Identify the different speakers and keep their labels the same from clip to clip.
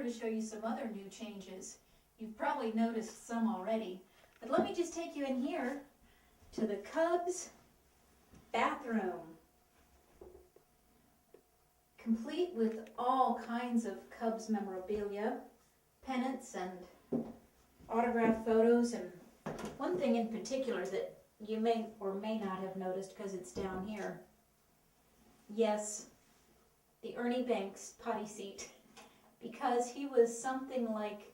Speaker 1: over to show you some other new changes. You've probably noticed some already, but let me just take you in here to the Cubs bathroom. Complete with all kinds of Cubs memorabilia, pennants and autographed photos, and one thing in particular that you may or may not have noticed because it's down here. Yes, the Ernie Banks potty seat, because he was something like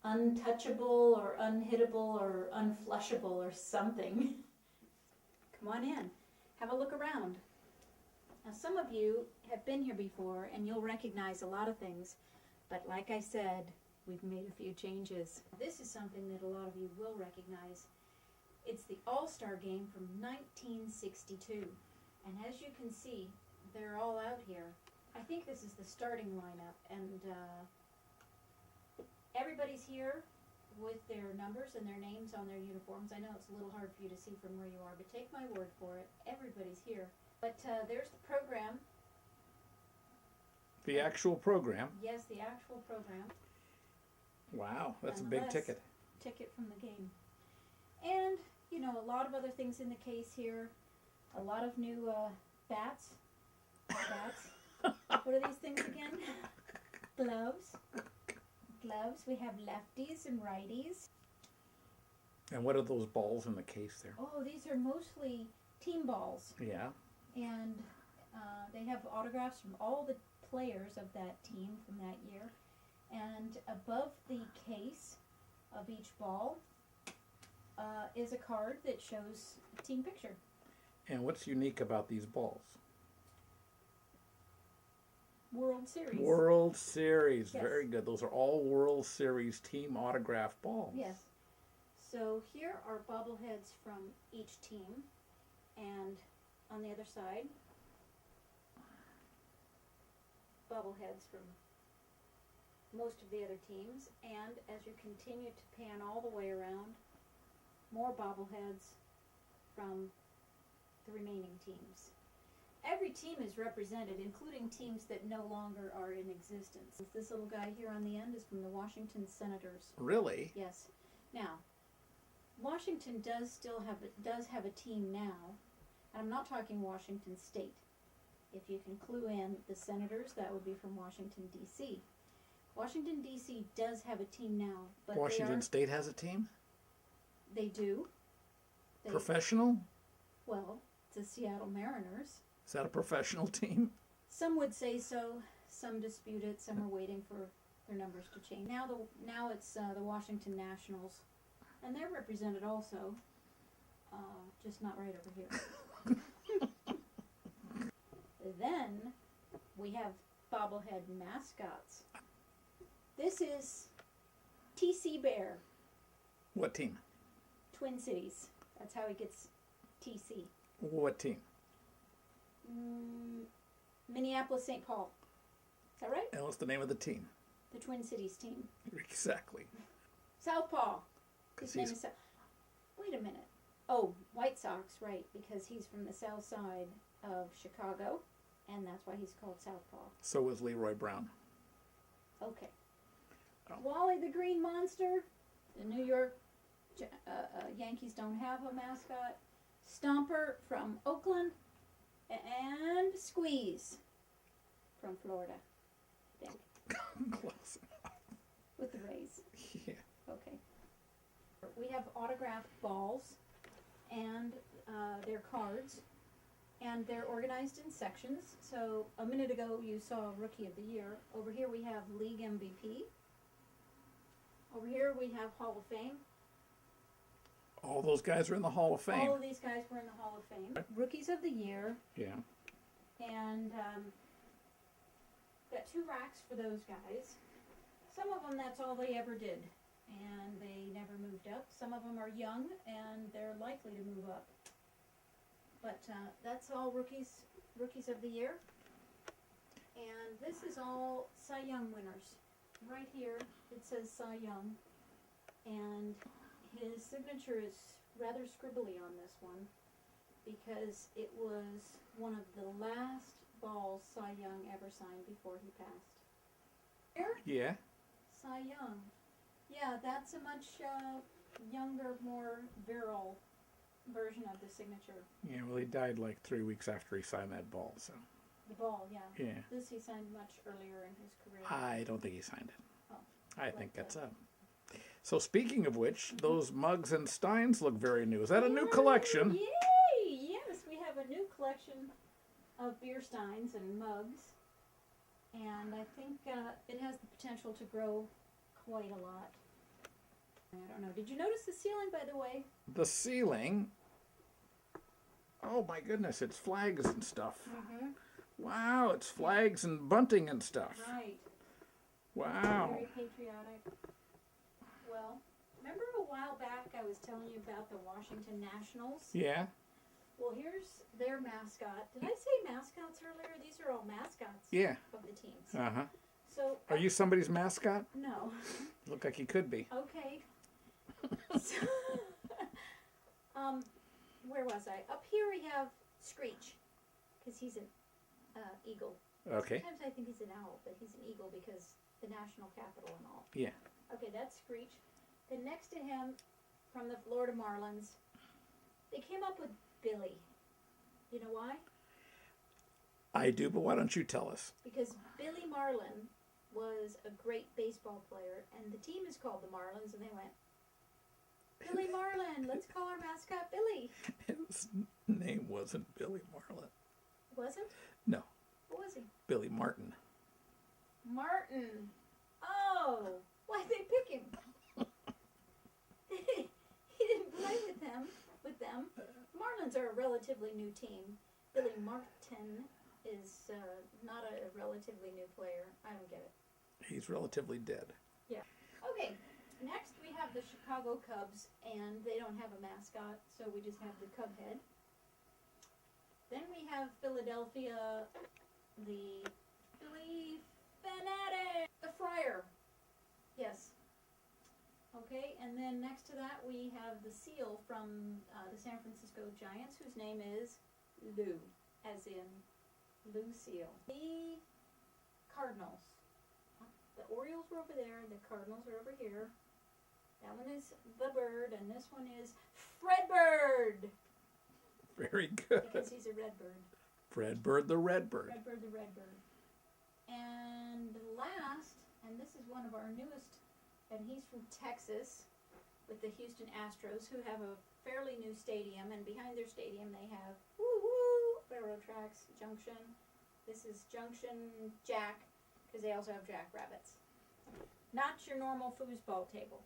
Speaker 1: untouchable or unhittable or unflushable or something. Come on in, have a look around. Now some of you have been here before and you'll recognize a lot of things, but like I said, we've made a few changes. This is something that a lot of you will recognize. It's the All-Star Game from 1962, and as you can see, they're all out here. I think this is the starting lineup, and everybody's here with their numbers and their names on their uniforms. I know it's a little hard for you to see from where you are, but take my word for it, everybody's here. But there's the program.
Speaker 2: The actual program?
Speaker 1: Yes, the actual program.
Speaker 2: Wow, that's a big ticket.
Speaker 1: Ticket from the game. And, you know, a lot of other things in the case here. A lot of new bats. Bats. What are these things again? Gloves. Gloves. We have lefties and righties.
Speaker 2: And what are those balls in the case there?
Speaker 1: Oh, these are mostly team balls.
Speaker 2: Yeah.
Speaker 1: And they have autographs from all the players of that team from that year. And above the case of each ball is a card that shows a team picture.
Speaker 2: And what's unique about these balls?
Speaker 1: World Series.
Speaker 2: World Series.
Speaker 1: Yes.
Speaker 2: Very good. Those are all World Series team autograph balls.
Speaker 1: Yes. So here are bobbleheads from each team. And on the other side, bobbleheads from most of the other teams. And as you continue to pan all the way around, more bobbleheads from the remaining teams. Every team is represented, including teams that no longer are in existence. This little guy here on the end is from the Washington Senators.
Speaker 2: Really?
Speaker 1: Yes. Now, Washington does have a team now, and I'm not talking Washington State. If you can clue in the Senators, that would be from Washington, D.C. Washington, D.C. does have a team now, but
Speaker 2: Washington State has a team?
Speaker 1: They do.
Speaker 2: Professional?
Speaker 1: Well, it's the Seattle Mariners.
Speaker 2: Is that a professional team?
Speaker 1: Some would say so. Some dispute it. Some are waiting for their numbers to change. Now it's the Washington Nationals, and they're represented also, just not right over here. Then we have bobblehead mascots. This is TC Bear.
Speaker 2: What team?
Speaker 1: Twin Cities. That's how he gets TC.
Speaker 2: What team?
Speaker 1: Minneapolis, St. Paul. Is that right?
Speaker 2: And what's the name of the team?
Speaker 1: The Twin Cities team.
Speaker 2: Exactly.
Speaker 1: Southpaw. His name
Speaker 2: He's...
Speaker 1: is Wait a minute. Oh, White Sox, right, because he's from the south side of Chicago, and that's why he's called Southpaw.
Speaker 2: So was Leroy Brown.
Speaker 1: Okay.
Speaker 2: Oh.
Speaker 1: Wally the Green Monster. The New York Yankees don't have a mascot. Stomper from Oakland. And Squeeze from Florida, I think.
Speaker 2: Close enough.
Speaker 1: With the Rays.
Speaker 2: Yeah.
Speaker 1: Okay. We have autographed balls and their cards, and they're organized in sections. So a minute ago you saw Rookie of the Year. Over here we have League MVP. Over here we have Hall of Fame.
Speaker 2: All those guys are in the Hall of Fame.
Speaker 1: All of these guys were in the Hall of Fame. Rookies of the Year.
Speaker 2: Yeah.
Speaker 1: And got 2 racks for those guys. Some of them, that's all they ever did, and they never moved up. Some of them are young, and they're likely to move up. But that's all rookies of the year. And this is all Cy Young winners. Right here, it says Cy Young, and his signature is rather scribbly on this one because it was one of the last balls Cy Young ever signed before he passed. Here?
Speaker 2: Yeah.
Speaker 1: Cy Young. Yeah, that's a much younger, more virile version of the signature.
Speaker 2: Yeah, well, he died like 3 weeks after he signed that ball, so.
Speaker 1: The ball, yeah.
Speaker 2: Yeah.
Speaker 1: This he signed much earlier in his career.
Speaker 2: I don't think he signed it.
Speaker 1: Oh,
Speaker 2: I
Speaker 1: like
Speaker 2: think that's
Speaker 1: that.
Speaker 2: up. So speaking of which, those mugs and steins look very new. Is that a new collection?
Speaker 1: Yay! Yes, we have a new collection of beer steins and mugs. And I think it has the potential to grow quite a lot. I don't know. Did you notice the ceiling, by the way?
Speaker 2: The ceiling. Oh my goodness, it's flags and stuff.
Speaker 1: Mm-hmm.
Speaker 2: Wow, it's flags and bunting and stuff.
Speaker 1: Right.
Speaker 2: Wow.
Speaker 1: Very patriotic. Well, remember a while back I was telling you about the Washington Nationals?
Speaker 2: Yeah.
Speaker 1: Well, here's their mascot. Did I say mascots earlier? These are all mascots
Speaker 2: Yeah.
Speaker 1: of the teams.
Speaker 2: Uh-huh.
Speaker 1: So
Speaker 2: Are you somebody's mascot?
Speaker 1: No.
Speaker 2: Look like you could be.
Speaker 1: Okay. So, where was I? Up here we have Screech, because he's an eagle.
Speaker 2: Okay.
Speaker 1: Sometimes I think he's an owl, but he's an eagle because the national capital and all.
Speaker 2: Yeah.
Speaker 1: Okay, that's Screech. Then next to him, from the Florida Marlins, they came up with Billy. You know why?
Speaker 2: I do, but why don't you tell us?
Speaker 1: Because Billy Marlin was a great baseball player, and the team is called the Marlins, and they went, Billy Marlin, let's call our mascot Billy.
Speaker 2: His name wasn't Billy Marlin.
Speaker 1: Wasn't?
Speaker 2: No,
Speaker 1: What was he?
Speaker 2: Billy Martin.
Speaker 1: Martin. Oh, why'd they pick him? He didn't play with them. Marlins are a relatively new team. Billy Martin is not a relatively new player. I don't get it.
Speaker 2: He's relatively dead.
Speaker 1: Okay, next we have the Chicago Cubs, and they don't have a mascot, so we just have the Cub head. Then we have Philadelphia, the Philly Fanatic, the Friar. Yes. Okay, and then next to that we have the seal from the San Francisco Giants, whose name is Lou, as in Lucille. The Cardinals. The Orioles were over there, the Cardinals are over here. That one is the bird, and this one is Fredbird,
Speaker 2: Very good.
Speaker 1: because he's a redbird.
Speaker 2: Fredbird the Redbird.
Speaker 1: Redbird the redbird. And last, and this is one of our newest, and he's from Texas, with the Houston Astros, who have a fairly new stadium, and behind their stadium they have railroad tracks, Junction. This is Junction Jack, because they also have jackrabbits. Not your normal foosball table.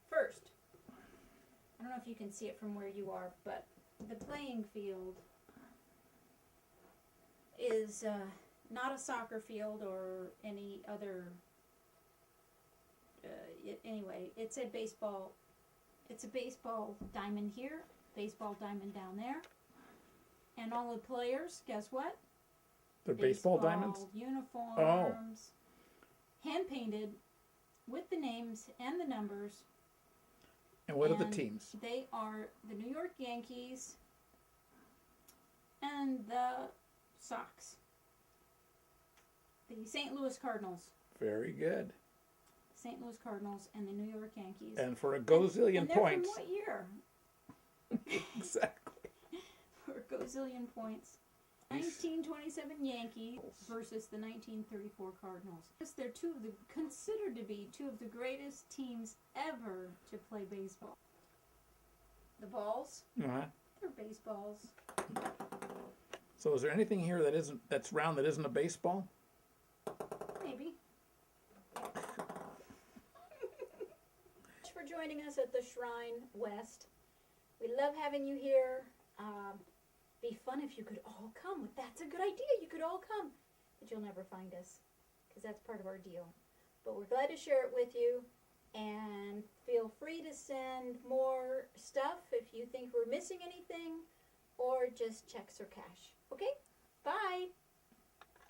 Speaker 1: First, I don't know if you can see it from where you are, but the playing field is not a soccer field or any other. Anyway, it's a baseball. It's a baseball diamond here, baseball diamond down there, and all the players. Guess what?
Speaker 2: They're baseball diamonds?
Speaker 1: Uniforms, hand painted with the names and the numbers.
Speaker 2: And what are the
Speaker 1: And
Speaker 2: teams?
Speaker 1: They are the New York Yankees and the Sox. The St. Louis Cardinals.
Speaker 2: Very good.
Speaker 1: St. Louis Cardinals and the New York Yankees.
Speaker 2: And for a gazillion
Speaker 1: and they're
Speaker 2: points.
Speaker 1: From what year?
Speaker 2: Exactly.
Speaker 1: For a gazillion points. 1927 Yankees versus the 1934 Cardinals. Yes, they're considered to be two of the greatest teams ever to play baseball. The balls,
Speaker 2: Uh-huh.
Speaker 1: they're baseballs.
Speaker 2: So is there anything here that's round that isn't a baseball?
Speaker 1: Maybe. Thanks for joining us at the Shrine West. We love having you here. Be fun if you could all come. That's a good idea. You could all come. But you'll never find us because that's part of our deal. But we're glad to share it with you. And feel free to send more stuff if you think we're missing anything or just checks or cash. Okay? Bye.